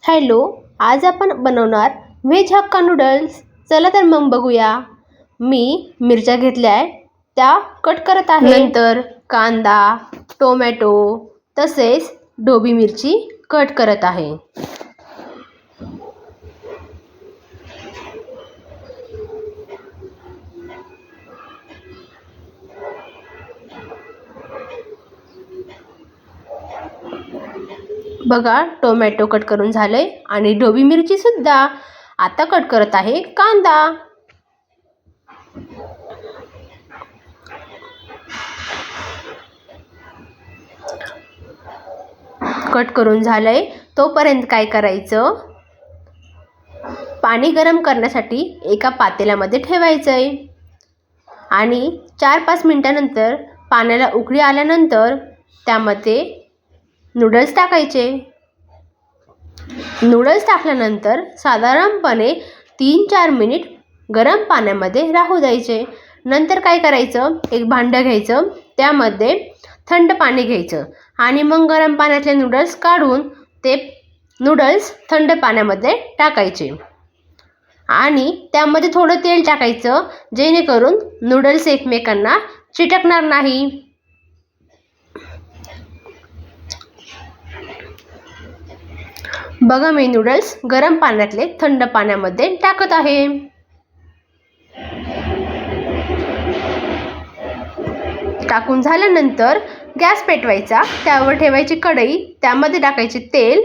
Hello, आज आपण बनवणार व्हेज हक्का नूडल्स. चला तर मग बघूया. मी मिरच्या घेतल्या आहे, त्या कट करत आहे. नंतर कांदा, टोमॅटो तसेच ढोबळी मिरची कट करत आहे. बघा, टोमॅटो कट करून झाले आणि ढोबळी मिरची सुद्धा. आता कट करत आहे कांदा. कट करून झालंय. तोपर्यंत काय करायचं, पाणी गरम करण्यासाठी एका पातेल्यामध्ये ठेवायचंय आणि 4-5 मिनिटानंतर पाण्याला उकळी आल्यानंतर त्यामध्ये नूडल्स टाकायचे. नूडल्स टाकल्यानंतर साधारणपणे 3-4 मिनिट गरम पाण्यामध्ये राहू द्यायचे. नंतर काय करायचं, एक भांडं घ्यायचं, त्यामध्ये थंड पाणी घ्यायचं आणि मग गरम पाण्यातले नूडल्स काढून ते नूडल्स थंड पाण्यामध्ये टाकायचे आणि त्यामध्ये थोडं तेल टाकायचं, जेणेकरून नूडल्स एकमेकांना चिटकणार नाही. बघा, मी नूडल्स गरम पाण्यातले थंड पाण्यामध्ये टाकत आहे. टाकून झाल्यानंतर गॅस पेटवायचा, त्यावर ठेवायची कढई, त्यामध्ये टाकायचे तेल.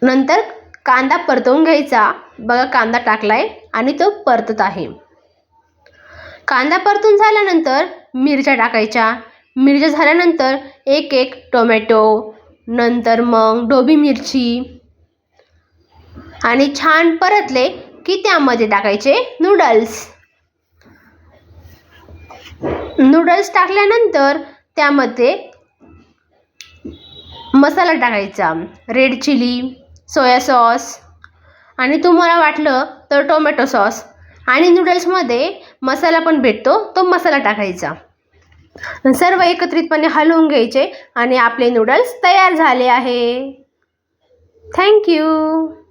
नंतर कांदा परतवून घ्यायचा. बघा, कांदा टाकलाय आणि तो परतत आहे. कांदा परतून झाल्यानंतर मिरच्या टाकायच्या. मिरच्या झाल्यानंतर एक टोमॅटो, नंतर मग ढोबळी मिरची आणि छान परतले की त्यामध्ये टाकायचे नूडल्स. नूडल्स टाकल्यानंतर त्यामध्ये मसाला टाकायचा, रेड चिली, सोया सॉस आणि तुम्हाला वाटलं तर टोमॅटो सॉस. आणि नूडल्समध्ये मसाला पण भेटतो, तो मसाला टाकायचा. सर्व एकत्रितपणे हलवून घ्यायचे आणि आपले नूडल्स तयार झाले आहे. थँक्यू.